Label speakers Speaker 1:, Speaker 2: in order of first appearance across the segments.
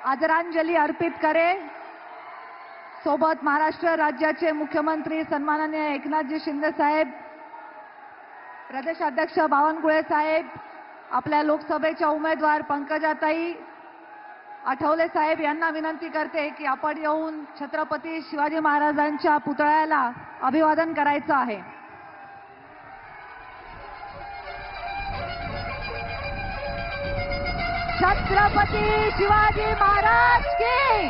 Speaker 1: आदरांजली अर्पित करे। सोबत महाराष्ट्र राज्याचे मुख्यमंत्री सन्माननीय एकनाथजी शिंदे साहेब, प्रदेशाध्यक्ष बावनकुळे साहेब, आपल्या लोकसभेच्या उमेदवार पंकजाताई आठवले साहेब यांना विनंती करते की आपण येऊन छत्रपती शिवाजी महाराजांच्या पुतळ्याला अभिवादन करायचं आहे। छत्रपती शिवाजी महाराज की,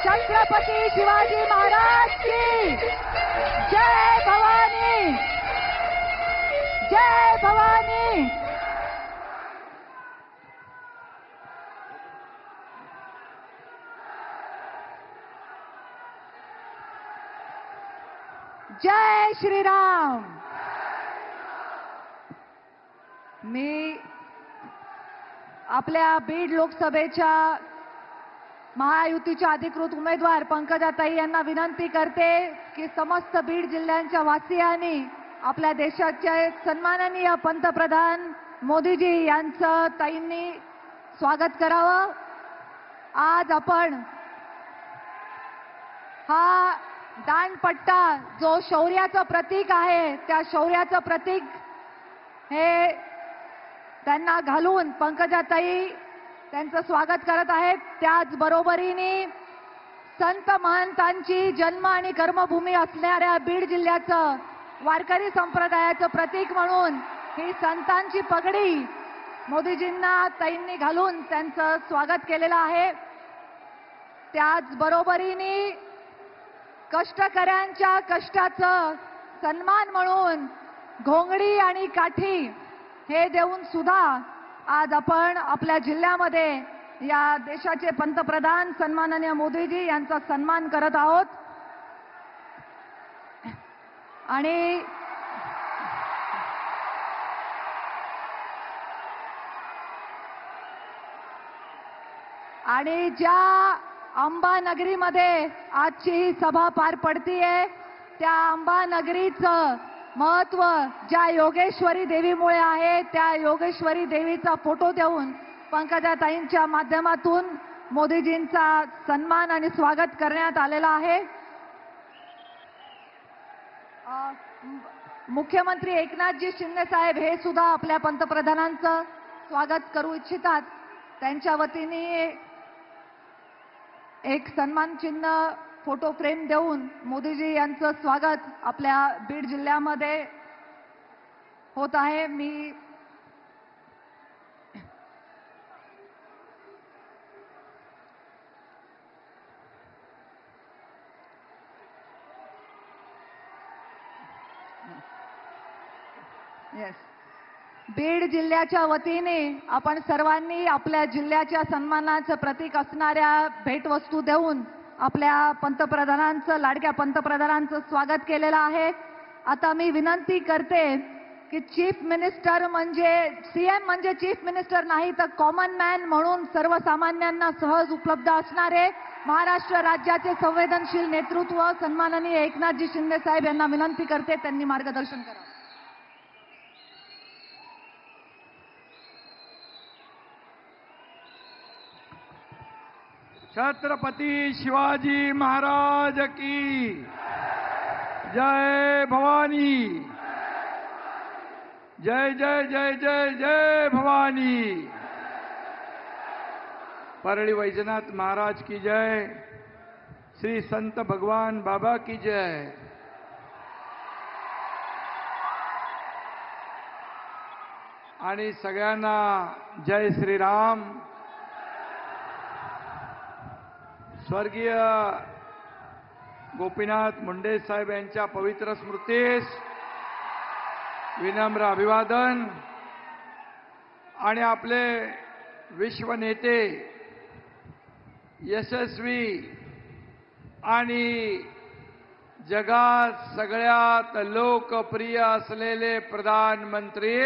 Speaker 1: छत्रपती शिवाजी महाराज की जय भवानी, जय भवानी। जय श्रीराम। मी आपल्या बीड लोकसभेच्या महायुतीच्या अधिकृत उमेदवार पंकजाताई यांना विनंती करते की समस्त बीड जिल्ह्यांच्या वासियांनी आपल्या देशाचे सन्माननीय पंतप्रधान मोदीजी यांचं ताईंनी स्वागत करावं। आज आपण हा दांडपट्टा जो शौर्याचं प्रतीक आहे, त्या शौर्याचं प्रतीक हे त्यांना घालून पंकजाताई त्यांचं स्वागत करत आहेत। त्याचबरोबरीने संत महंतांची जन्म आणि कर्मभूमी असणाऱ्या बीड जिल्ह्याचं वारकरी संप्रदायाचं प्रतीक म्हणून ही संतांची पगडी मोदीजींना ताईंनी घालून त्यांचं स्वागत केलेलं आहे। त्याचबरोबरीने कष्टकऱ्यांच्या कष्टाचं सन्मान म्हणून घोंगडी आणि काठी हे देऊन सुद्धा आज आपण आपल्या जिल्ह्यामध्ये या देशाचे पंतप्रधान सन्माननीय मोदीजी यांचा सन्मान करत आहोत। आणि ज्या अंबानगरीमध्ये आजची ही सभा पार पडतीये, त्या अंबानगरीचं महत्व ज्या योगेश्वरी देवीमुळे आहे, त्या योगेश्वरी देवीचा फोटो देऊन पंकजाताईंच्या माध्यमातून मोदीजींचा सन्मान आणि स्वागत करण्यात आलेला आहे। मुख्यमंत्री एकनाथजी शिंदे साहेब हे सुद्धा आपल्या पंतप्रधानांचं स्वागत करू इच्छितात। त्यांच्या वतीने एक सन्मान चिन्ह फोटो फ्रेम देऊन मोदीजी यांचं स्वागत आपल्या बीड जिल्ह्यामध्ये होत आहे। मी बीड जिल्ह्याच्या वतीने आपण सर्वांनी आपल्या जिल्ह्याच्या सन्मानाचं प्रतीक असणाऱ्या भेटवस्तू देऊन आपल्या पंतप्रधानांचं, लाडक्या पंतप्रधानांचं स्वागत केलेलं आहे। आता मी विनंती करते की चीफ मिनिस्टर म्हणजे सीएम म्हणजे चीफ मिनिस्टर नाही तर कॉमन मॅन म्हणून सर्वसामान्यांना सहज उपलब्ध असणारे महाराष्ट्र राज्याचे संवेदनशील नेतृत्व सन्माननीय एकनाथजी शिंदे साहेब यांना विनंती करते, त्यांनी मार्गदर्शन करावं।
Speaker 2: छत्रपती शिवाजी महाराज की जय भवानी, जय जय जय जय जय भवानी। परळी वैजनाथ महाराज की जय, श्री संत भगवान बाबा की जय। आणि सगळ्यांना जय श्रीराम। स्वर्गीय गोपीनाथ मुंडे साहेब यांच्या पवित्र स्मृतीस विनम्र अभिवादन। आणि आपले विश्व नेते, यशस्वी आणि जगात सगळ्यात लोकप्रिय असलेले प्रधानमंत्री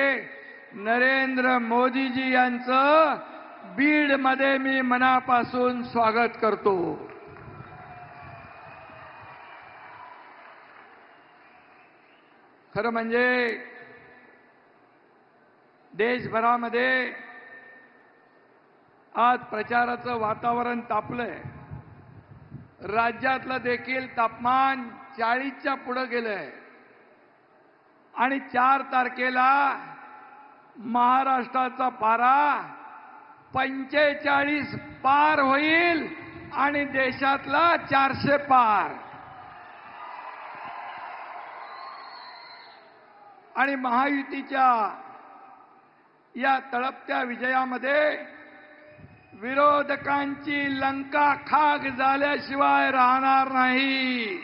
Speaker 2: नरेंद्र मोदीजी यांचं बीड मध्ये मी मनापासून स्वागत करतो। खरं म्हणजे देशभरामध्ये आज प्रचाराचं वातावरण तापलंय. राज्यातलं देखील तापमान 40च्या पुढे गेलंय आणि 4 तारखेला महाराष्ट्राचा पारा 45 पार होईल आणि देशातला 400 पार. आणि महायुतीच्या या तळपत्या विजयामध्ये विरोधकांची लंका खाक झाल्याशिवाय राहणार नाही.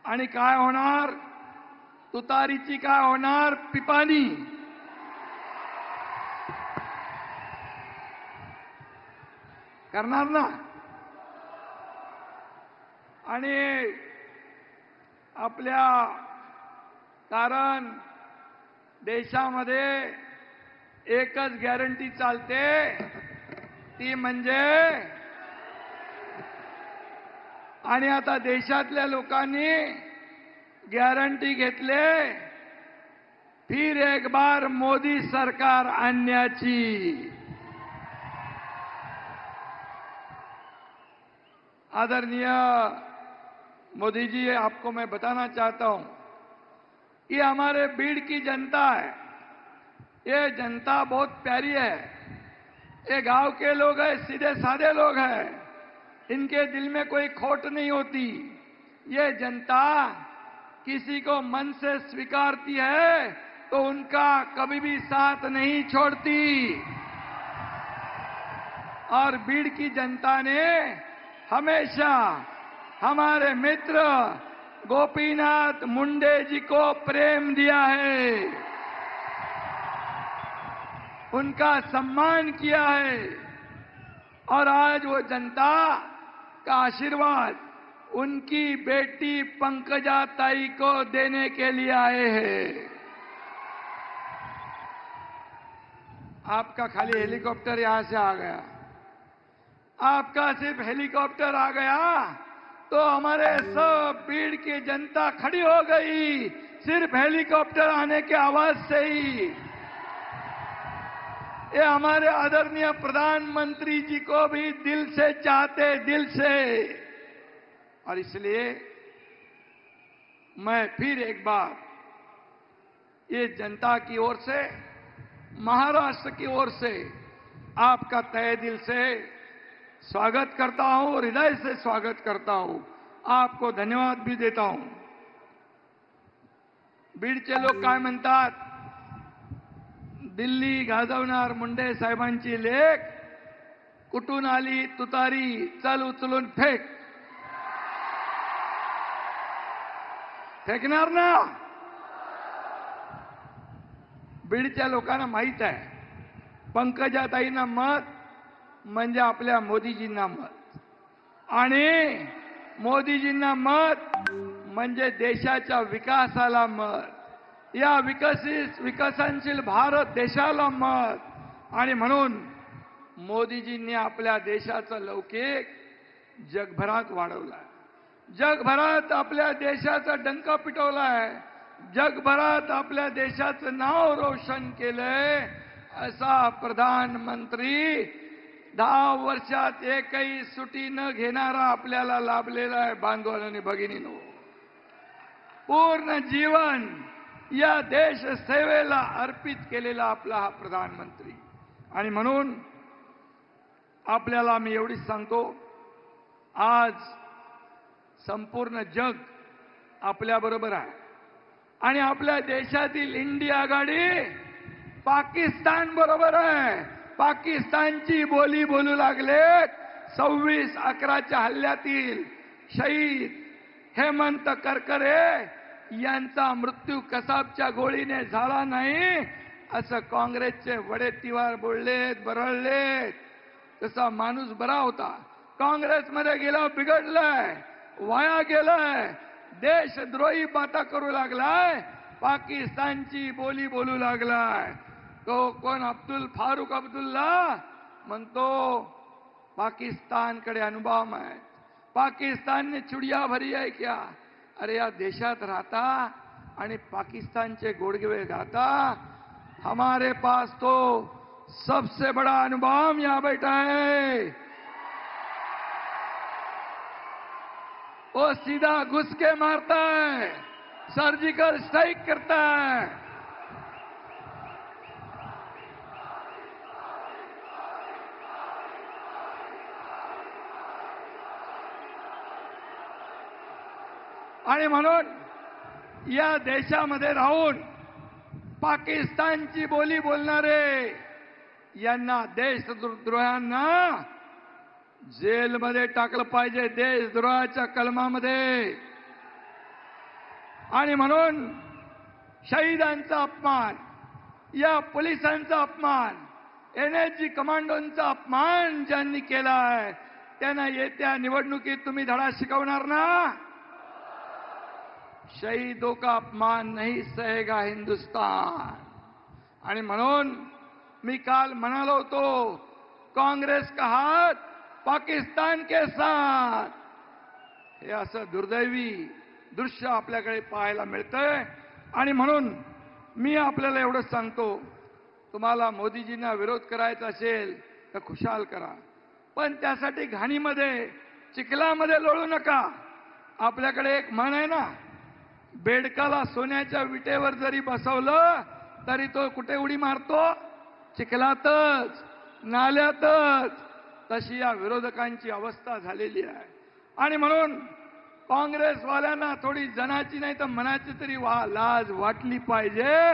Speaker 2: आणि काय होणार? तुतारीची काय होणार? पिपाणी. करणार ना. आणि आपल्या कारण देशामध्ये एकच गॅरंटी चालते, ती म्हणजे, आणि आता देशातल्या लोकांनी गॅरंटी घेतले, फिर एक बार मोदी सरकार आणण्याची. आदरणीय मोदी जी, आपको मैं बताना चाहता हूं, ये हमारे बीड़ की जनता है. ये जनता बहुत प्यारी है. ये गांव के लोग हैं, सीधे साधे लोग हैं. इनके दिल में कोई खोट नहीं होती. ये जनता किसी को मन से स्वीकारती है तो उनका कभी भी साथ नहीं छोड़ती. और बीड़ की जनता ने हमेशा हमारे मित्र गोपीनाथ मुंडे जी को प्रेम दिया है, उनका सम्मान किया है. और आज वो जनता का आशीर्वाद उनकी बेटी पंकजा ताई को देने के लिए आए हैं. आपका खाली हेलीकॉप्टर यहां से आ गया, आपका सिर्फ हेलीकॉप्टर आ गया तो हमारे सब भीड़ की जनता खड़ी हो गई, सिर्फ हेलीकॉप्टर आने के आवाज से ही. ये हमारे आदरणीय प्रधानमंत्री जी को भी दिल से चाहते, दिल से. और इसलिए मैं फिर एक बार ये जनता की ओर से, महाराष्ट्र की ओर से आपका तहे दिल से स्वागत करता हूं, हृदय से स्वागत करता हूं. आपको धन्यवाद भी देता हूं. बीडचे लोक काय म्हणतात? दिल्ली गाजवणार मुंडे साहेबांची लेक, कुठून आली तुतारी, चल उचलून फेक. फेकणार ना. बीडच्या लोकांना माहित आहे, पंकजाताईंना मत म्हणजे आपल्या मोदीजींना मत, आणि मोदीजींना मत म्हणजे देशाच्या विकासाला मत, या विकसनशील भारत देशाला मत. आणि म्हणून मोदीजींनी आपल्या देशाचा लौकिक जगभरात वाढवला, जगभरात आपल्या देशाचा डंका पिटवलाय, जगभरात आपल्या देशाचं नाव रोशन केलंय. असा प्रधानमंत्री 10 वर्षात एकही सुटी न घेणारा आपल्याला लाभलेला आहे. बांधवांनो आणि भगिनींनो, पूर्ण जीवन या देश सेवेला अर्पित केलेला आपला हा प्रधानमंत्री. आणि म्हणून आपल्याला मी एवढीच सांगतो, आज संपूर्ण जग आपल्याबरोबर आहे आणि आपल्या देशातील इंडिया आघाडी पाकिस्तान बरोबर आहे. पाकिस्तानची बोली बोलू लागलेत. 26/11च्या हल्ल्यातील शहीद हेमंत करकरे यांचा मृत्यू कसाबच्या गोळीने झाला नाही असं काँग्रेसचे वडेट्टीवार बोललेत, बरळलेत. तसा माणूस बरा होता, काँग्रेसमध्ये गेला बिघडलाय, वाया गेलाय, देशद्रोही बाता करू लागलाय, पाकिस्तानची बोली बोलू लागलाय. तो कोण? अब्दुल फारुक अब्दुल्ला म्हणतो पाकिस्तानकडे अणुबॉम्ब आहे, पाकिस्तान ने चुडिया भरी आहे क्या? अरे या देशात राहता आणि पाकिस्तानचे गोडगे गाता. हमारे पास तो सबसे बड़ा अणुबॉम्ब यहां बैठा है। वो सीधा घुस के मारता है, सर्जिकल स्ट्राइक करता है। आणि म्हणून या देशामध्ये राहून पाकिस्तानची बोली बोलणारे यांना, देशद्रोह्यांना जेलमध्ये टाकलं पाहिजे, देशद्रोहाच्या कलमामध्ये। आणि म्हणून शहीदांचा अपमान, या पोलिसांचा अपमान, एनएसजी कमांडोंचा अपमान ज्यांनी केलाय त्यांना येत्या निवडणुकीत तुम्ही धडा शिकवणार ना? शहीदों का अपमान नहीं सहेगा हिंदुस्तान। आणि म्हणून मी काल म्हणालो होतो, काँग्रेस का हात पाकिस्तान के साथ। हे असं दुर्दैवी दृश्य आपल्याकडे पाहायला मिळतंय। आणि म्हणून मी आपल्याला एवढंच सांगतो, तुम्हाला मोदीजींना विरोध करायचा असेल तर खुशाल करा, पण त्यासाठी घाणीमध्ये, चिखलामध्ये लोळू नका। आपल्याकडे एक म्हण आहे ना, बेडकाला सोन्याच्या विटेवर जरी बसवलं तरी तो कुठे उडी मारतो? चिखलातच, नाल्यातच। तशी या विरोधकांची अवस्था झालेली आहे। आणि म्हणून काँग्रेसवाल्यांना थोडी जनाची नाही तर मनाची तरी लाज वाटली पाहिजे।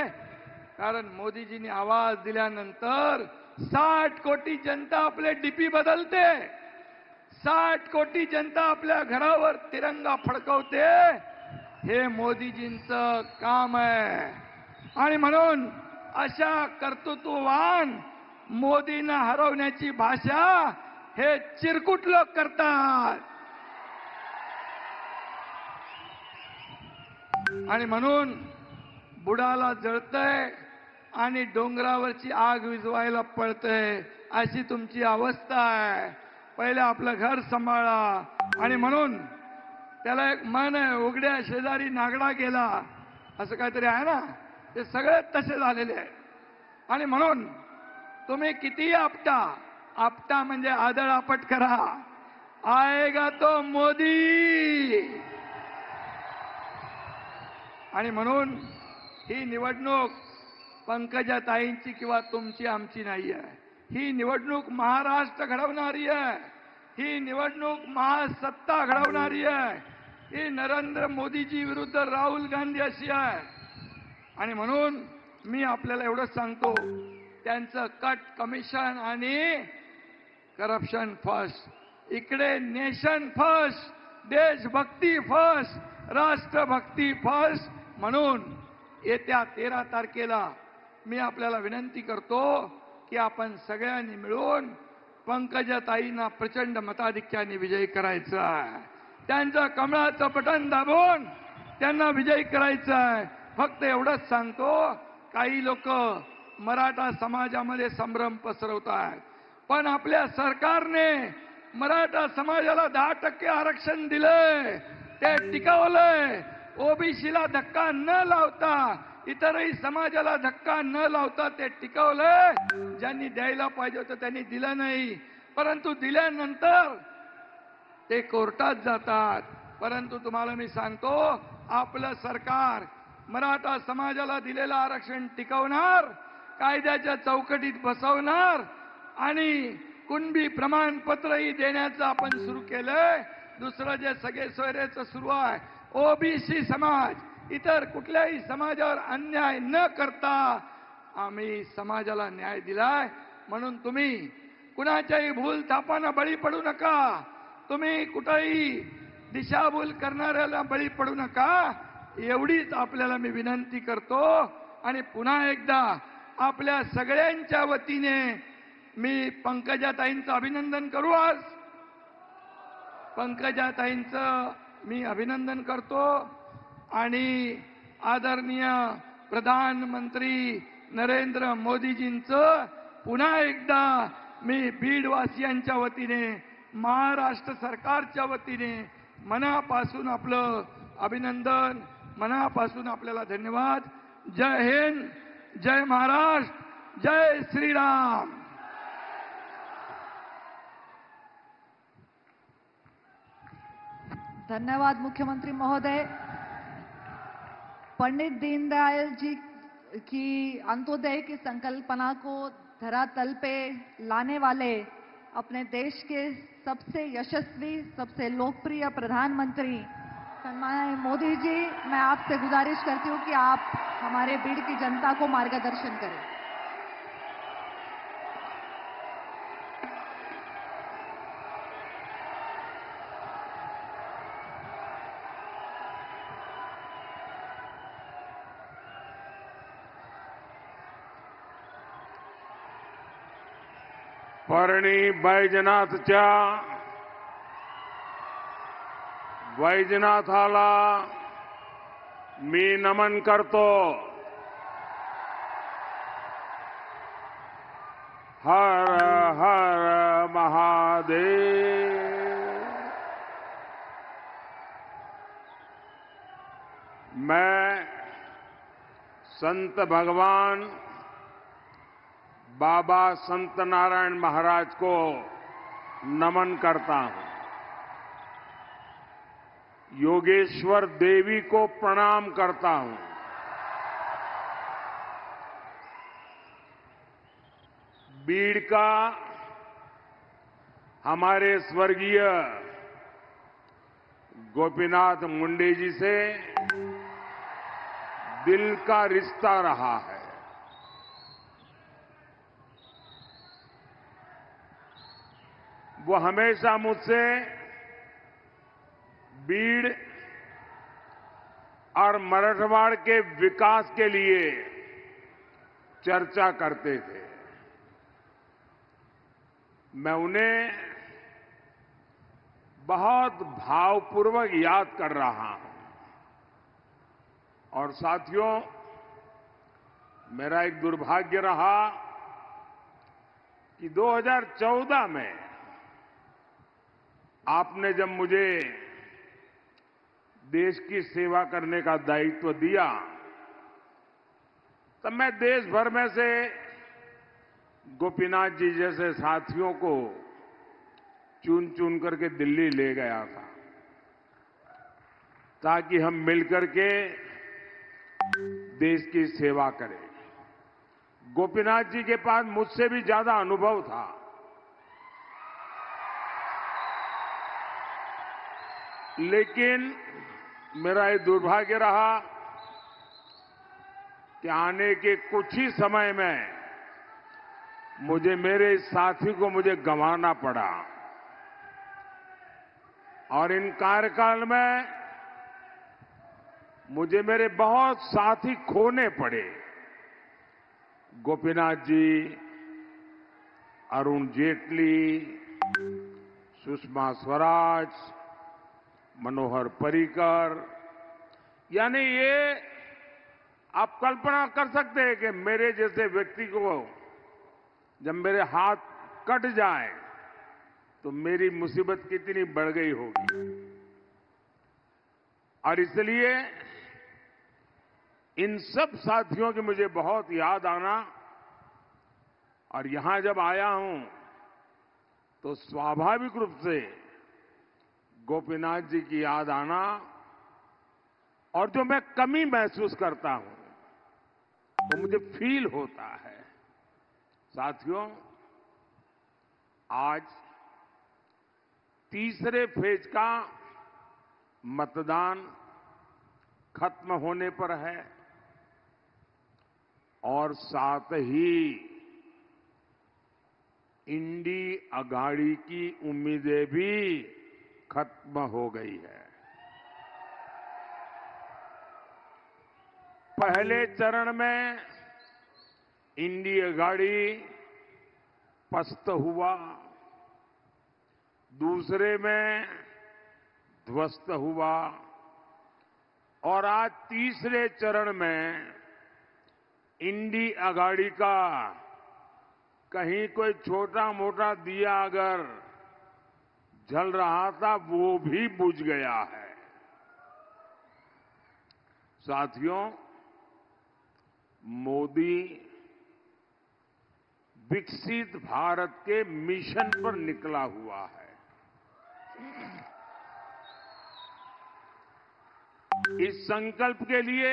Speaker 2: कारण मोदीजींनी आवाज दिल्यानंतर 60 कोटी जनता आपले डीपी बदलते, 60 कोटी जनता आपल्या घरावर तिरंगा फडकवते। हे मोदीजींचं काम आहे। आणि म्हणून अशा कर्तृत्ववान मोदींना हरवण्याची भाषा हे चिरकुट लोक करतात। आणि म्हणून बुडाला जळतंय आणि डोंगरावरची आग विझवायला पळतंय, अशी तुमची अवस्था आहे। पहिले आपलं घर सांभाळा। आणि म्हणून त्याला एक म्हण आहे, उघड्या शेजारी नागडा गेला, असं काहीतरी आहे ना, ते सगळे तसे झालेले आहेत। आणि म्हणून तुम्ही कितीही आपटा म्हणजे आदळ आपट करा, आएगा तो मोदी। आणि म्हणून ही निवडणूक पंकजाताईंची किंवा तुमची आमची नाही आहे। ही निवडणूक महाराष्ट्र घडवणारी आहे, ही निवडणूक महासत्ता घडवणारी आहे। ही नरेंद्र मोदीजी विरुद्ध राहुल गांधी अशी आहे। आणि म्हणून मी आपल्याला एवढंच सांगतो, त्यांचं कट कमिशन आणि करप्शन फर्स्ट, इकडे नेशन फर्स्ट, देशभक्ती फर्स्ट, राष्ट्रभक्ती फर्स्ट। म्हणून येत्या 13 तारखेला मी आपल्याला विनंती करतो की आपण सगळ्यांनी मिळून पंकजाताईंना प्रचंड मताधिक्याने विजयी करायचं आहे। त्यांचं कमळाचं बटन दाबून त्यांना विजयी करायचं आहे। फक्त एवढंच सांगतो, काही लोक मराठा समाजामध्ये संभ्रम पसरवतात, पण आपल्या सरकारने मराठा समाजाला 10% आरक्षण दिलंय, ते टिकवलंय। ओबीसीला धक्का न लावता, इतरही समाजाला धक्का न लावता ते टिकवलंय। ज्यांनी द्यायला पाहिजे होतं त्यांनी दिलं नाही, परंतु दिल्यानंतर ते कोर्टात जातात। परंतु तुम्हाला मी सांगतो, आपलं सरकार मराठा समाजाला दिलेलं आरक्षण टिकवणार, कायद्याच्या चौकटीत बसवणार आणि कुणबी प्रमाणपत्रही देण्याचं आपण सुरू केलंय। दुसरं जे सगळे सोयरेचं सुरू आहे, ओबीसी समाज, इतर कुठल्याही समाजावर अन्याय न करता आम्ही समाजाला न्याय दिलाय। म्हणून तुम्ही कुणाच्याही भूल थापांना बळी पडू नका, तुम्ही कुठेही दिशाभूल करणाऱ्याला बळी पडू नका, एवढीच आपल्याला मी विनंती करतो। आणि पुन्हा एकदा आपल्या सगळ्यांच्या वतीने मी पंकजाताईंचं अभिनंदन करू। आज पंकजाताईंचं मी अभिनंदन करतो आणि आदरणीय प्रधानमंत्री नरेंद्र मोदीजींचं पुन्हा एकदा मी बीडवासियांच्या वतीने, महाराष्ट्र सरकारच्या वतीने मनापासून आपलं अभिनंदन, मनापासून आपल्याला धन्यवाद। जय हिंद, जय महाराष्ट्र, जय श्री राम।
Speaker 1: धन्यवाद मुख्यमंत्री महोदय। पंडित दीनदयाल जी की अंत्योदय की संकल्पना को धरातल पे लाने वाले अपने देश के सबसे यशस्वी, सबसे लोकप्रिय प्रधानमंत्री सम्माननीय मोदी जी, मैं आपसे गुजारिश करती हूं कि आप हमारे बीड़ की जनता को मार्गदर्शन करें।
Speaker 3: परणी बैजनाथच्या वैजनाथाला मी नमन करतो। हर हर महादेव। मैं संत भगवान बाबा संत नारायण महाराज को नमन करता हूं। योगेश्वर देवी को प्रणाम करता हूं। बीड़ का हमारे स्वर्गीय गोपीनाथ मुंडे जी से दिल का रिश्ता रहा है। वो हमेशा मुझसे बीड़ और मराठवाड़ के विकास के लिए चर्चा करते थे। मैं उन्हें बहुत भावपूर्वक याद कर रहा हूं। और साथियों, मेरा एक दुर्भाग्य रहा कि 2014 में आपने जब मुझे देश की सेवा करने का दायित्व दिया, तब मैं देश भर में से गोपीनाथ जी जैसे साथियों को चुन चुन करके दिल्ली ले गया था, ताकि हम मिलकर के देश की सेवा करें। गोपीनाथ जी के पास मुझसे भी ज्यादा अनुभव था। लेकिन मेरा ये दुर्भाग्य रहा कि आने के कुछ ही समय में मेरे साथी को मुझे गंवाना पड़ा। और इन कार्यकाल में मुझे मेरे बहुत साथी खोने पड़े। गोपीनाथ जी, अरुण जेटली, सुषमा स्वराज, मनोहर पर्रिकर, यानी ये आप कल्पना कर सकते हैं कि मेरे जैसे व्यक्ति को जब मेरे हाथ कट जाए तो मेरी मुसीबत कितनी बढ़ गई होगी। और इसलिए इन सब साथियों की मुझे बहुत याद आना, और यहां जब आया हूं तो स्वाभाविक रूप से गोपीनाथ जी की याद आना, और जो मैं कमी महसूस करता हूं वो मुझे फील होता है। साथियों, आज तीसरे फेज का मतदान खत्म होने पर है, और साथ ही इंडी अघाड़ी की उम्मीदें भी खत्म हो गई है। पहले चरण में इंडी अघाड़ी पस्त हुआ, दूसरे में ध्वस्त हुआ, और आज तीसरे चरण में इंडी अघाड़ी का कहीं कोई छोटा मोटा दिया अगर जल रहा था वो भी बुझ गया है। साथियों, मोदी विकसित भारत के मिशन पर निकला हुआ है। इस संकल्प के लिए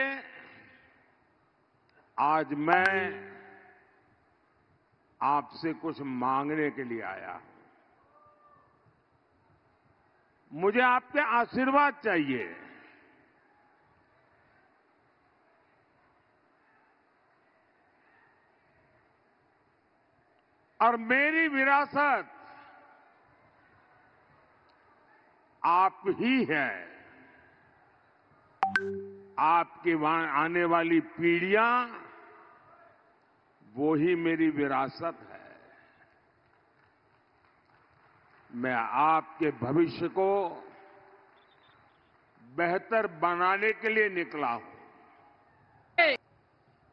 Speaker 3: आज मैं आपसे कुछ मांगने के लिए आया हूं। मुझे आपके आशीर्वाद चाहिए। और मेरी विरासत आप ही है। आपकी आने वाली पीढ़ियां वो ही मेरी विरासत है। मैं आपके भविष्य को बेहतर बनाने के लिए निकला हूं।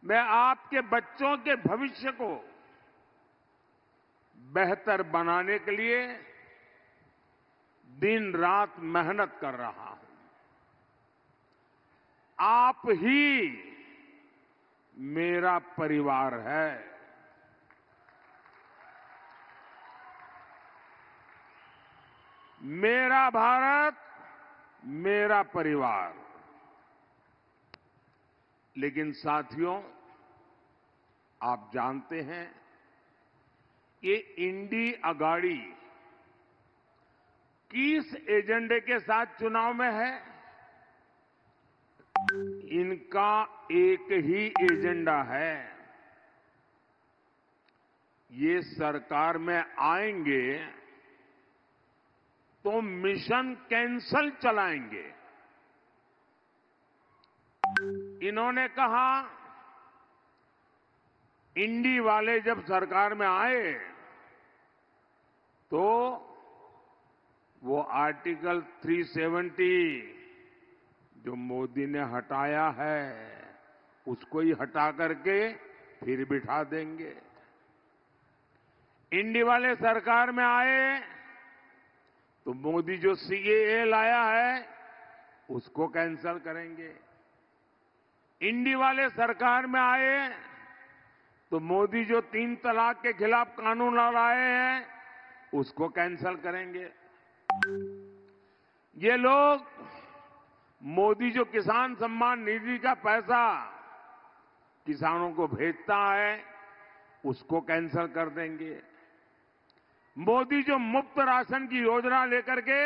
Speaker 3: मैं आपके बच्चों के भविष्य को बेहतर बनाने के लिए दिन रात मेहनत कर रहा हूं। आप ही मेरा परिवार है। मेरा भारत, मेरा परिवार। लेकिन साथियों, आप जानते हैं ये इंडी अगाड़ी किस एजेंडे के साथ चुनाव में है? इनका एक ही एजेंडा है। ये सरकार में आएंगे तो मिशन कैंसल चलाएंगे। इन्होंने कहा इंडी वाले जब सरकार में आए तो वो आर्टिकल 370 जो मोदी ने हटाया है उसको ही हटा करके फिर बिठा देंगे। इंडी वाले सरकार में आए तो मोदी जो सीएए लाया है उसको कैंसल करेंगे। इंडी वाले सरकार में आए तो मोदी जो 3 तलाक के खिलाफ कानून लाए हैं उसको कैंसल करेंगे। ये लोग मोदी जो किसान सम्मान निधि का पैसा किसानों को भेजता है उसको कैंसल कर देंगे। मोदी जो मुफ्त राशन की योजना लेकर के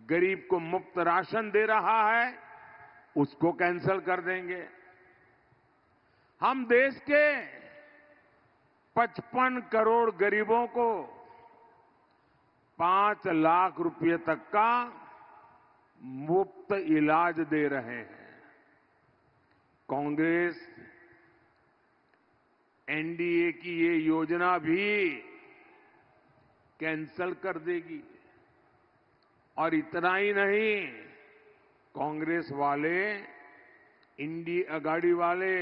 Speaker 3: गरीब को मुफ्त राशन दे रहा है उसको कैंसल कर देंगे। हम देश के 55 करोड़ गरीबों को 5 लाख रुपए तक का मुफ्त इलाज दे रहे हैं। कांग्रेस एनडीए की ये योजना भी कैंसल कर देगी। और इतना ही नहीं, कांग्रेस वाले, इंडी अगाड़ी वाले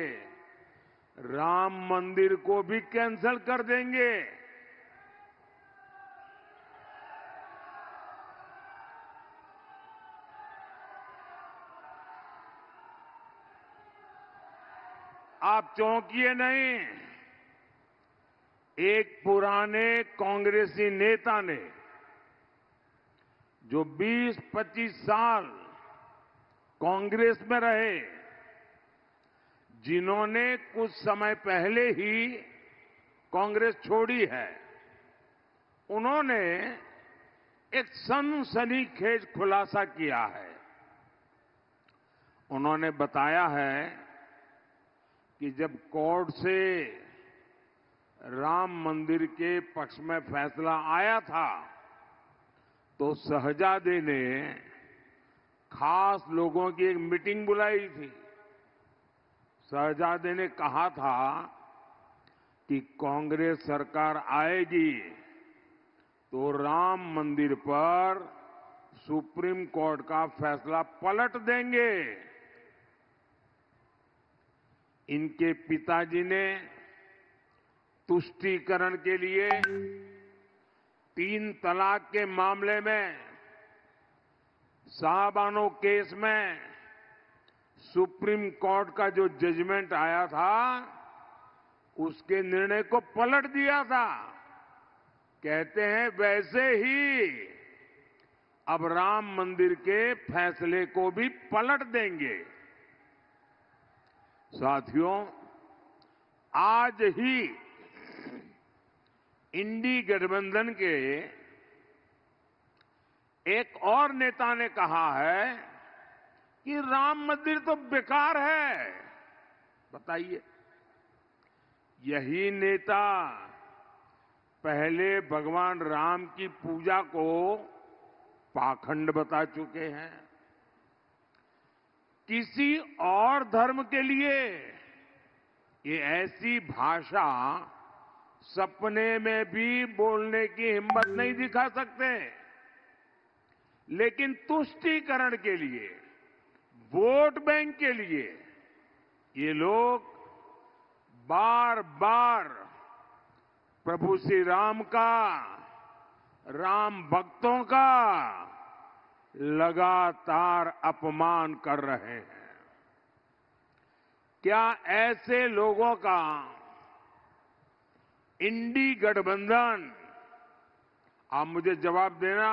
Speaker 3: राम मंदिर को भी कैंसल कर देंगे। आप चौंकिए नहीं। एक पुराने कांग्रेसी नेता ने जो 20-25 साल कांग्रेस में रहे, जिन्होंने कुछ समय पहले ही कांग्रेस छोड़ी है, उन्होंने एक सनसनीखेज खुलासा किया है। उन्होंने बताया है कि जब कोर्ट से राम मंदिर के पक्ष में फैसला आया था तो शहजादे ने खास लोगों की एक मीटिंग बुलाई थी। शहजादे ने कहा था कि कांग्रेस सरकार आएगी तो राम मंदिर पर सुप्रीम कोर्ट का फैसला पलट देंगे। इनके पिताजी ने तुष्टीकरण के लिए 3 तलाक के मामले में साहबानो केस में सुप्रीम कोर्ट का जो जजमेंट आया था उसके निर्णय को पलट दिया था। कहते हैं वैसे ही अब राम मंदिर के फैसले को भी पलट देंगे। साथियों, आज ही इंडी गठबंधन के एक और नेता ने कहा है कि राम मंदिर तो बेकार है। बताइए, यही नेता पहले भगवान राम की पूजा को पाखंड बता चुके हैं। किसी और धर्म के लिए ये ऐसी भाषा सपने में भी बोलने की हिम्मत नहीं दिखा सकते, लेकिन तुष्टीकरण के लिए, वोट बैंक के लिए ये लोग बार बार प्रभु श्री राम का, राम भक्तों का लगातार अपमान कर रहे हैं। क्या ऐसे लोगों का इंडी गठबंधन, आप मुझे जवाब देना,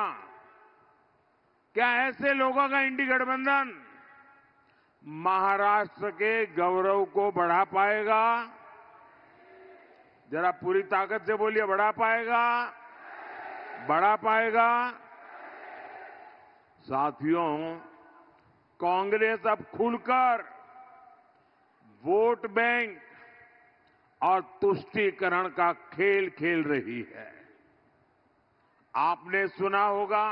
Speaker 3: क्या ऐसे लोगों का इंडी गठबंधन महाराष्ट्र के गौरव को बढ़ा पाएगा? जरा पूरी ताकत से बोलिए, बढ़ा पाएगा? बढ़ा पाएगा? साथियों, कांग्रेस अब खुलकर वोट बैंक और तुष्टीकरण का खेल खेल रही है। आपने सुना होगा,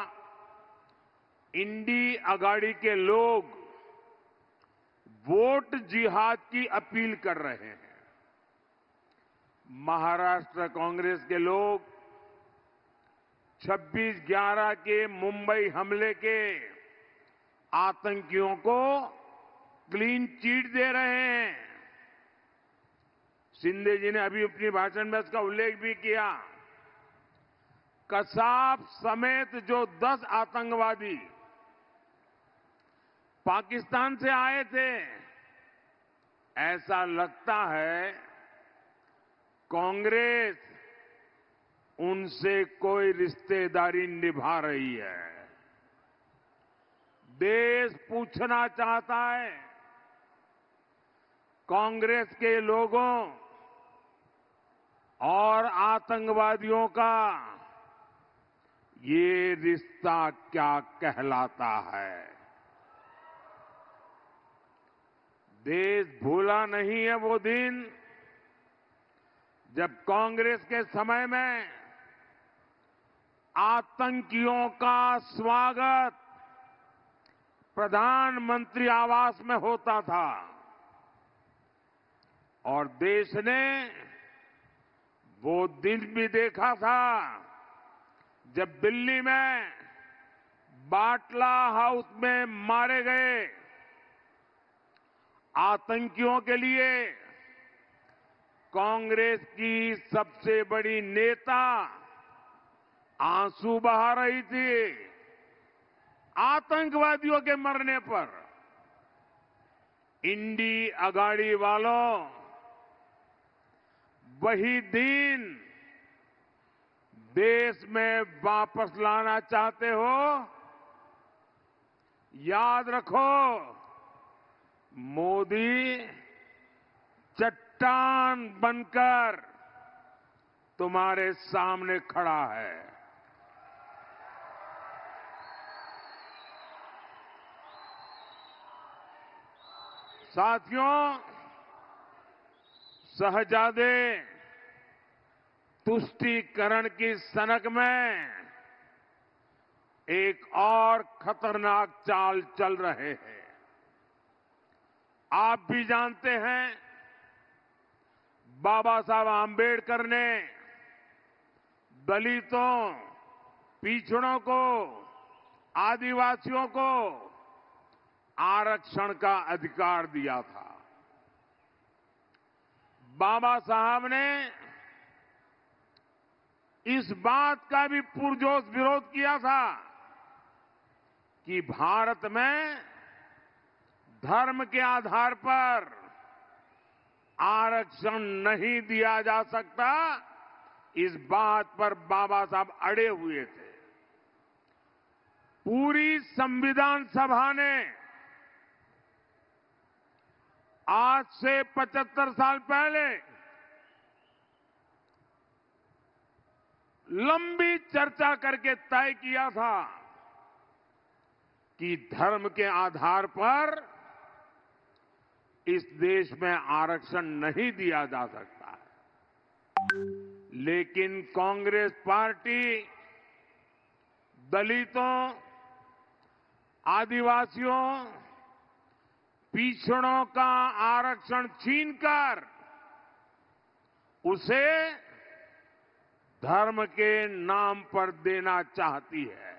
Speaker 3: इंडी अगाड़ी के लोग वोट जिहाद की अपील कर रहे हैं। महाराष्ट्र कांग्रेस के लोग 26/11 के मुंबई हमले के आतंकियों को क्लीन चिट दे रहे हैं। शिंदे जी ने अभी अपनी भाषण में इसका उल्लेख भी किया। कसाब समेत जो 10 आतंकवादी पाकिस्तान से आए थे, ऐसा लगता है कांग्रेस उनसे कोई रिश्तेदारी निभा रही है। देश पूछना चाहता है, कांग्रेस के लोगों और आतंकवादियों का ये रिश्ता क्या कहलाता है? देश भूला नहीं है वो दिन जब कांग्रेस के समय में आतंकियों का स्वागत प्रधानमंत्री आवास में होता था और देश ने वो दिन भी देखा था जब दिल्ली में बाटला हाउस में मारे गए आतंकियों के लिए कांग्रेस की सबसे बड़ी नेता आंसू बहा रही थी। आतंकवादियों के मरने पर इंडी अगाड़ी वालों, वही दिन देश में वापस लाना चाहते हो? याद रखो, मोदी चट्टान बनकर तुम्हारे सामने खड़ा है। साथियों, शहजादे तुष्टीकरण की सनक में एक और खतरनाक चाल चल रहे हैं। आप भी जानते हैं, बाबा साहब आंबेडकर ने दलितों, पिछड़ों को, आदिवासियों को आरक्षण का अधिकार दिया था। बाबा साहब ने इस बात का भी पुरजोश विरोध किया था कि भारत में धर्म के आधार पर आरक्षण नहीं दिया जा सकता, इस बात पर बाबा साहब अड़े हुए थे। पूरी संविधान सभा ने आज से 75 साल पहले लंबी चर्चा करके तय किया था कि धर्म के आधार पर इस देश में आरक्षण नहीं दिया जा सकता है। लेकिन कांग्रेस पार्टी दलितों, आदिवासियों, पिछड़ों का आरक्षण छीनकर उसे धर्म के नाम पर देना चाहती है।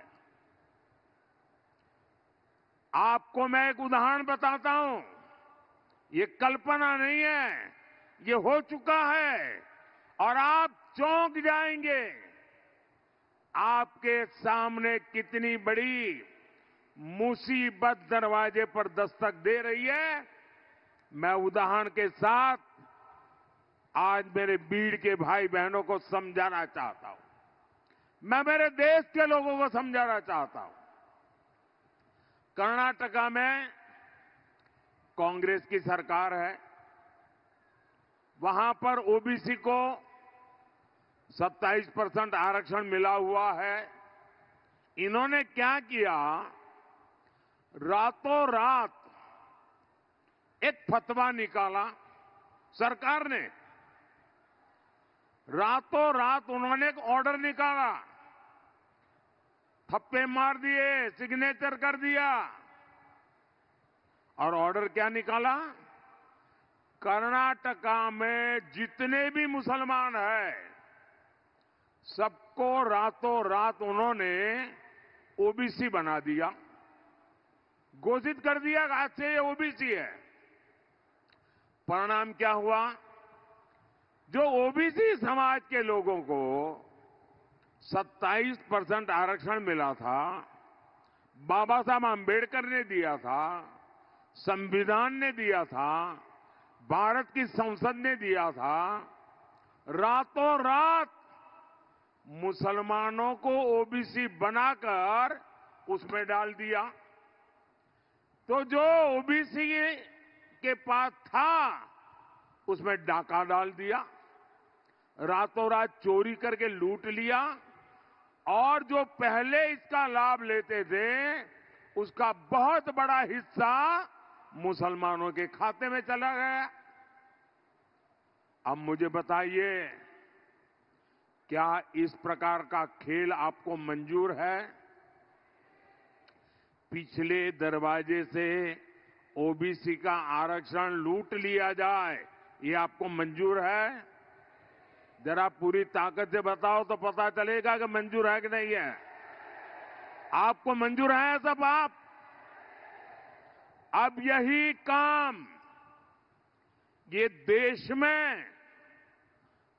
Speaker 3: आपको मैं एक उदाहरण बताता हूं। ये कल्पना नहीं है, ये हो चुका है और आप चौंक जाएंगे। आपके सामने कितनी बड़ी मुसीबत दरवाजे पर दस्तक दे रही है, मैं उदाहरण के साथ आज मेरे बीड़ के भाई बहनों को समझाना चाहता हूं। मैं मेरे देश के लोगों को समझाना चाहता हूं। कर्नाटका में कांग्रेस की सरकार है। वहां पर ओबीसी को 27% आरक्षण मिला हुआ है। इन्होंने क्या किया, रातों रात एक फतवा निकाला सरकार ने। रातों रात उन्होंने एक ऑर्डर निकाला, थप्पे मार दिए, सिग्नेचर कर दिया और ऑर्डर क्या निकाला, कर्नाटका में जितने भी मुसलमान हैं सबको रातों रात उन्होंने ओबीसी बना दिया, घोषित कर दिया कि आज से ये ओबीसी है। परिणाम क्या हुआ, जो ओबीसी समाज के लोगों को 27% आरक्षण मिला था, बाबा साहब आंबेडकर ने दिया था, संविधान ने दिया था, भारत की संसद ने दिया था, रातों रात मुसलमानों को ओबीसी बनाकर उसमें डाल दिया। तो जो ओबीसी के पास था उसमें डाका डाल दिया, रातों रात चोरी करके लूट लिया और जो पहले इसका लाभ लेते थे उसका बहुत बड़ा हिस्सा मुसलमानों के खाते में चला गया। अब मुझे बताइए, क्या इस प्रकार का खेल आपको मंजूर है? पिछले दरवाजे से ओबीसी का आरक्षण लूट लिया जाए, ये आपको मंजूर है? जरा पूरी ताकत से बताओ तो पता चलेगा कि मंजूर है कि नहीं है। आपको मंजूर है सब आप? अब यही काम ये देश में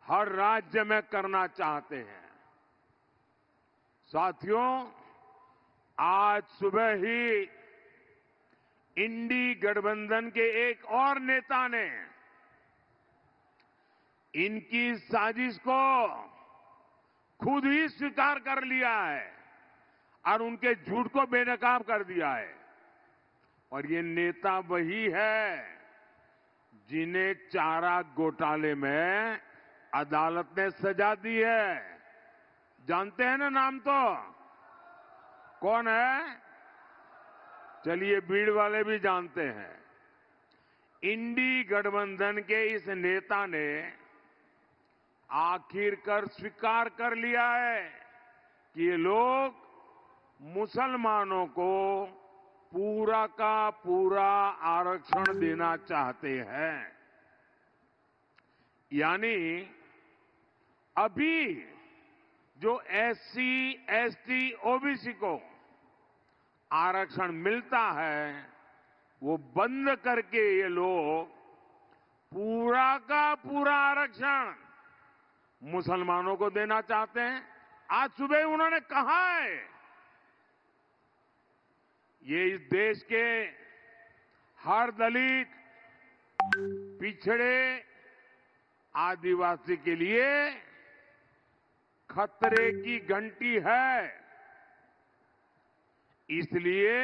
Speaker 3: हर राज्य में करना चाहते हैं। साथियों, आज सुबह ही इंडी गठबंधन के एक और नेता ने इनकी साजिश को खुद ही स्वीकार कर लिया है और उनके झूठ को बेनकाब कर दिया है। और ये नेता वही है जिन्हें चारा घोटाले में अदालत ने सजा दी है। जानते हैं ना नाम तो? कौन है? चलिए, भीड़ वाले भी जानते हैं। इंडी गठबंधन के इस नेता ने आखिरकार स्वीकार कर लिया है कि ये लोग मुसलमानों को पूरा का पूरा आरक्षण देना चाहते हैं। यानी अभी जो एससी, एसटी, ओबीसी को आरक्षण मिलता है वो बंद करके ये लोग पूरा का पूरा आरक्षण मुसलमानों को देना चाहते हैं। आज सुबह उन्होंने कहा है ये इस देश के हर दलित, पिछड़े, आदिवासी के लिए खतरे की घंटी है। इसलिए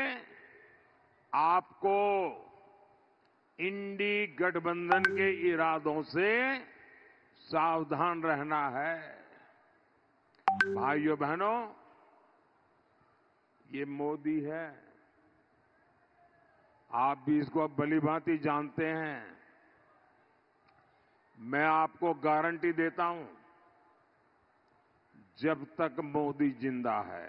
Speaker 3: आपको इंडी गठबंधन के इरादों से सावधान रहना है। भाइयों बहनों, ये मोदी है, आप भी इसको भलीभांति जानते हैं। मैं आपको गारंटी देता हूं, जब तक मोदी जिंदा है,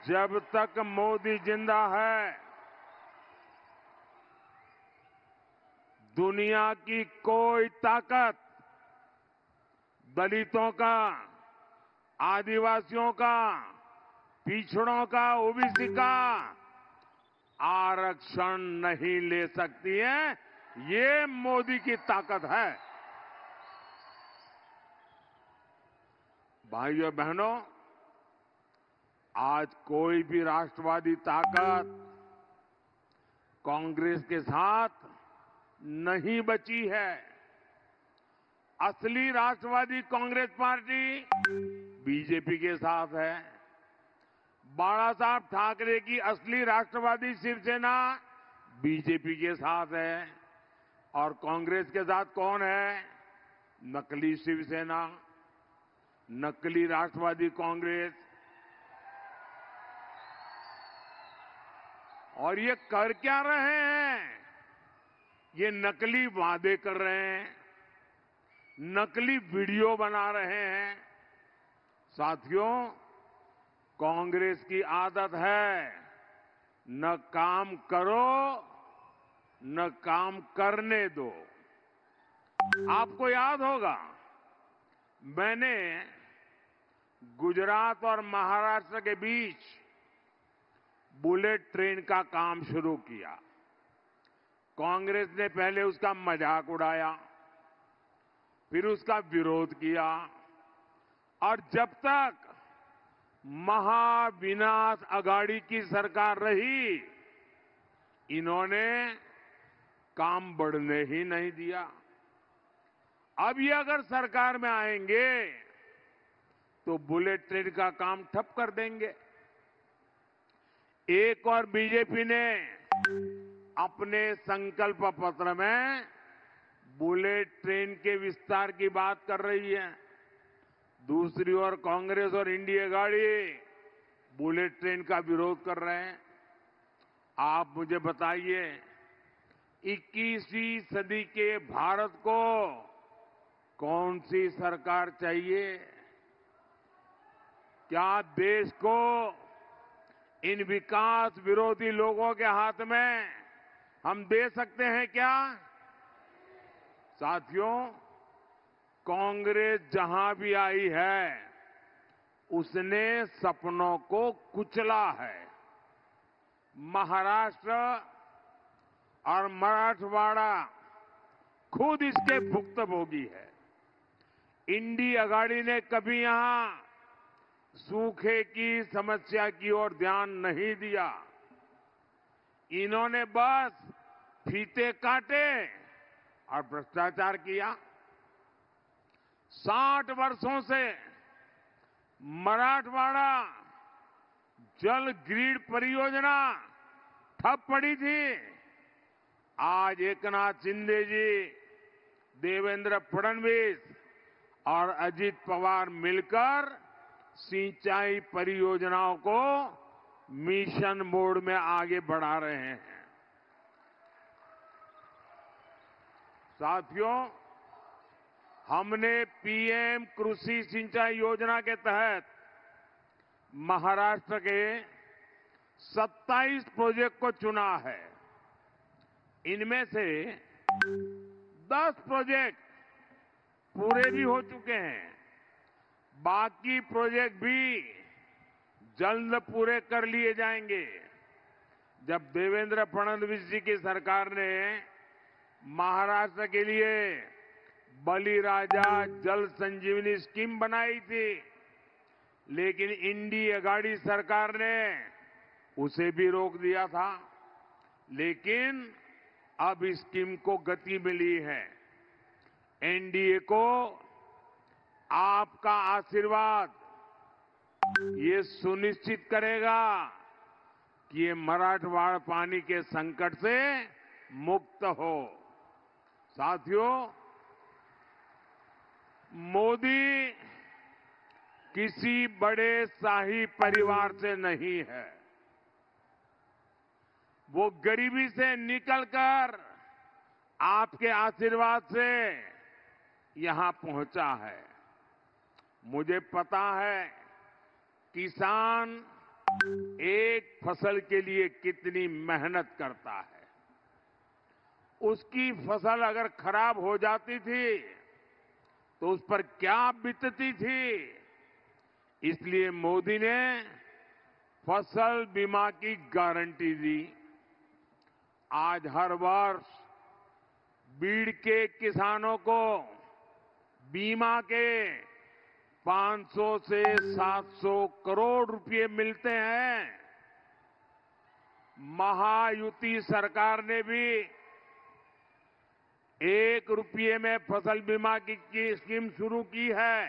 Speaker 3: जब तक मोदी जिंदा है, दुनिया की कोई ताकत दलितों का, आदिवासियों का, पिछड़ों का, ओबीसी का आरक्षण नहीं ले सकती है। ये मोदी की ताकत है। भाइयों बहनों, आज कोई भी राष्ट्रवादी ताकत कांग्रेस के साथ नहीं बची है। असली राष्ट्रवादी कांग्रेस पार्टी बीजेपी के साथ है। बाला साहब ठाकरे की असली राष्ट्रवादी शिवसेना बीजेपी के साथ है। और कांग्रेस के साथ कौन है? नकली शिवसेना, नकली राष्ट्रवादी कांग्रेस। और ये कर क्या रहे हैं? ये नकली वादे कर रहे हैं, नकली वीडियो बना रहे हैं। साथियों, कांग्रेस की आदत है, न काम करो न काम करने दो। आपको याद होगा, मैंने गुजरात और महाराष्ट्र के बीच बुलेट ट्रेन का काम शुरू किया। कांग्रेस ने पहले उसका मजाक उड़ाया, फिर उसका विरोध किया, और जब तक महाविनाश अघाड़ी की सरकार रही, इन्होंने काम बढ़ने ही नहीं दिया। अब ये अगर सरकार में आएंगे तो बुलेट ट्रेन का काम ठप कर देंगे। एक और बीजेपी ने अपने संकल्प पत्र में बुलेट ट्रेन के विस्तार की बात कर रही है। दूसरी ओर कांग्रेस और इंडिया अघाड़ी बुलेट ट्रेन का विरोध कर रहे हैं। आप मुझे बताइए, 21वीं सदी के भारत को कौन सी सरकार चाहिए? क्या देश को इन विकास विरोधी लोगों के हाथ में हम दे सकते हैं क्या? साथियों, कांग्रेस जहां भी आई है, उसने सपनों को कुचला है। महाराष्ट्र और मराठवाड़ा खुद इसके भुक्तभोगी है। इंडी अघाड़ी ने कभी यहां सूखे की समस्या की ओर ध्यान नहीं दिया। इन्होंने बस फीते काटे और भ्रष्टाचार किया। 60 वर्षों से मराठवाड़ा जल ग्रिड परियोजना ठप पड़ी थी। आज एकनाथ शिंदे जी, देवेंद्र फडणवीस और अजित पवार मिलकर सिंचाई परियोजनाओं को मिशन मोड में आगे बढ़ा रहे हैं। साथियों, हमने पीएम कृषि सिंचाई योजना के तहत महाराष्ट्र के 27 प्रोजेक्ट को चुना है। इनमें से 10 प्रोजेक्ट पूरे भी हो चुके हैं। बाकी प्रोजेक्ट भी जल्द पूरे कर लिए जाएंगे। जब देवेंद्र फडणवीस जी की सरकार ने महाराष्ट्र के लिए बलिराजा जल संजीवनी स्कीम बनाई थी, लेकिन इंडी अघाड़ी सरकार ने उसे भी रोक दिया था, लेकिन अब इस स्कीम को गति मिली है। एनडीए को आपका आशीर्वाद ये सुनिश्चित करेगा कि ये मराठवाड़ा पानी के संकट से मुक्त हो। साथियों, मोदी किसी बड़े शाही परिवार से नहीं है। वो गरीबी से निकलकर आपके आशीर्वाद से यहां पहुंचा है। मुझे पता है किसान एक फसल के लिए कितनी मेहनत करता है। उसकी फसल अगर खराब हो जाती थी तो उस पर क्या बीतती थी। इसलिए मोदी ने फसल बीमा की गारंटी दी। आज हर वर्ष बीड़ के किसानों को बीमा के 500 से 700 करोड़ रुपए मिलते हैं। महायुति सरकार ने भी 1 रुपये में फसल बीमा की स्कीम शुरू की है।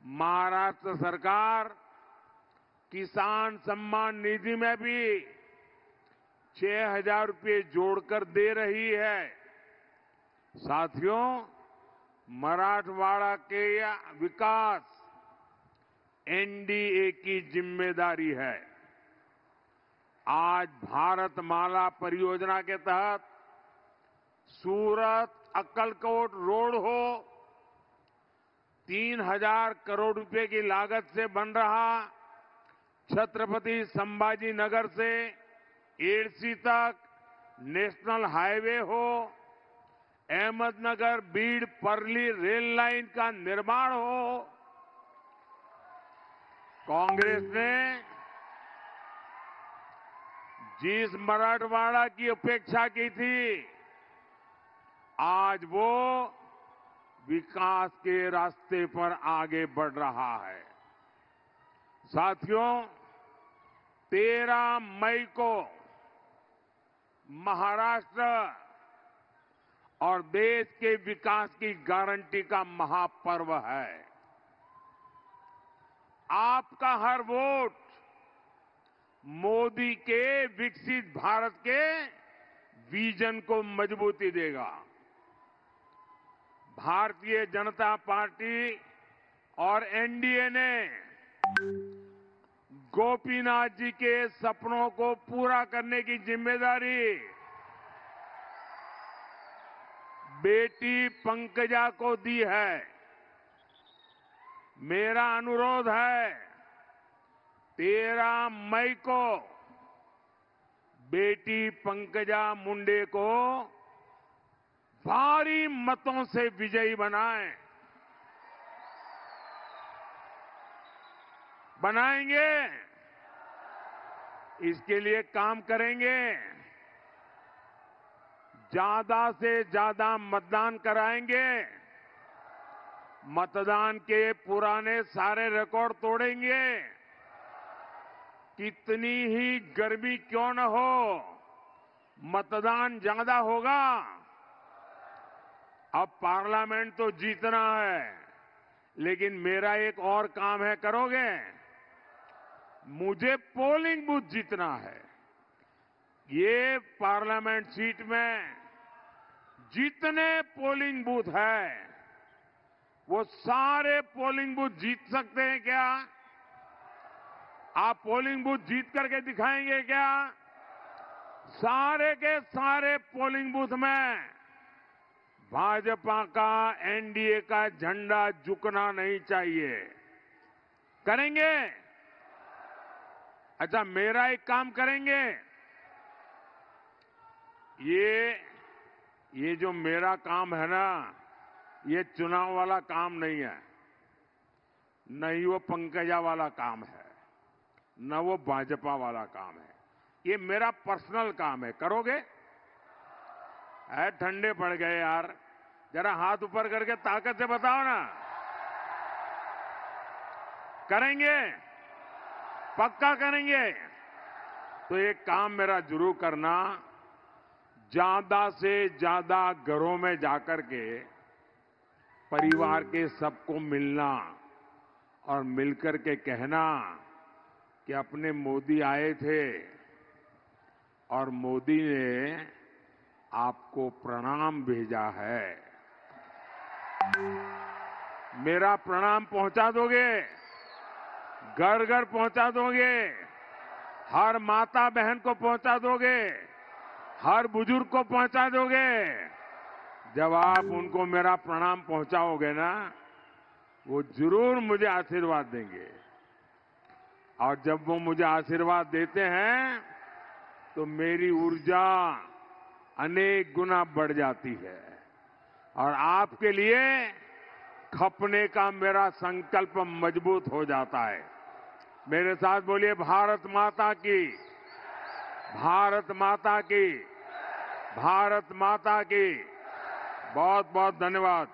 Speaker 3: महाराष्ट्र सरकार किसान सम्मान निधि में भी 6,000 रुपये जोड़कर दे रही है। साथियों, मराठवाड़ा के विकास एनडीए की जिम्मेदारी है। आज भारतमाला परियोजना के तहत सूरत अक्कलकोट रोड हो, 3,000 करोड़ रुपए की लागत से बन रहा छत्रपति संभाजी नगर से एडसी तक नेशनल हाईवे हो, अहमदनगर बीड़ परली रेल लाइन का निर्माण हो। कांग्रेस ने जिस मराठवाड़ा की उपेक्षा की थी, आज वो विकास के रास्ते पर आगे बढ़ रहा है। साथियों, 13 मई को महाराष्ट्र और देश के विकास की गारंटी का महापर्व है। आपका हर वोट मोदी के विकसित भारत के विजन को मजबूती देगा। भारतीय जनता पार्टी और एनडीए ने गोपीनाथ जी के सपनों को पूरा करने की जिम्मेदारी बेटी पंकजा को दी है। मेरा अनुरोध है, 13 मई को बेटी पंकजा मुंडे को भारी मतों से विजयी बनाएंगे। इसके लिए काम करेंगे। ज्यादा से ज्यादा मतदान कराएंगे। मतदान के पुराने सारे रिकॉर्ड तोड़ेंगे। कितनी ही गर्मी क्यों न हो, मतदान ज्यादा होगा। अब पार्लियामेंट तो जीतना है, लेकिन मेरा एक और काम है, करोगे? मुझे पोलिंग बूथ जीतना है। ये पार्लियामेंट सीट में जितने पोलिंग बूथ है, वो सारे पोलिंग बूथ जीत सकते हैं क्या? आप पोलिंग बूथ जीत करके दिखाएंगे क्या? सारे के सारे पोलिंग बूथ में भाजपा का, एनडीए का झंडा झुकना नहीं चाहिए। करेंगे? अच्छा, मेरा एक काम करेंगे। ये जो मेरा काम है ना, ये चुनाव वाला काम नहीं है, न ही वो पंकजा वाला काम है, न वो भाजपा वाला काम है। ये मेरा पर्सनल काम है। करोगे? ठंडे पड़ गए यार, जरा हाथ ऊपर करके ताकत से बताओ ना। करेंगे? पक्का करेंगे? तो एक काम मेरा जरूर करना, ज्यादा से ज्यादा घरों में जाकर के परिवार के सबको मिलना और मिलकर के कहना कि अपने मोदी आए थे और मोदी ने आपको प्रणाम भेजा है। मेरा प्रणाम पहुंचा दोगे? घर घर पहुंचा दोगे? हर माता बहन को पहुंचा दोगे? हर बुजुर्ग को पहुंचा दोगे? जब आप उनको मेरा प्रणाम पहुंचाओगे ना, वो जरूर मुझे आशीर्वाद देंगे। और जब वो मुझे आशीर्वाद देते हैं तो मेरी ऊर्जा अनेक गुना बढ़ जाती है और आपके लिए खपने का मेरा संकल्प मजबूत हो जाता है। मेरे साथ बोलिए, भारत माता की, भारत माता की, भारत माता की। बहुत बहुत धन्यवाद।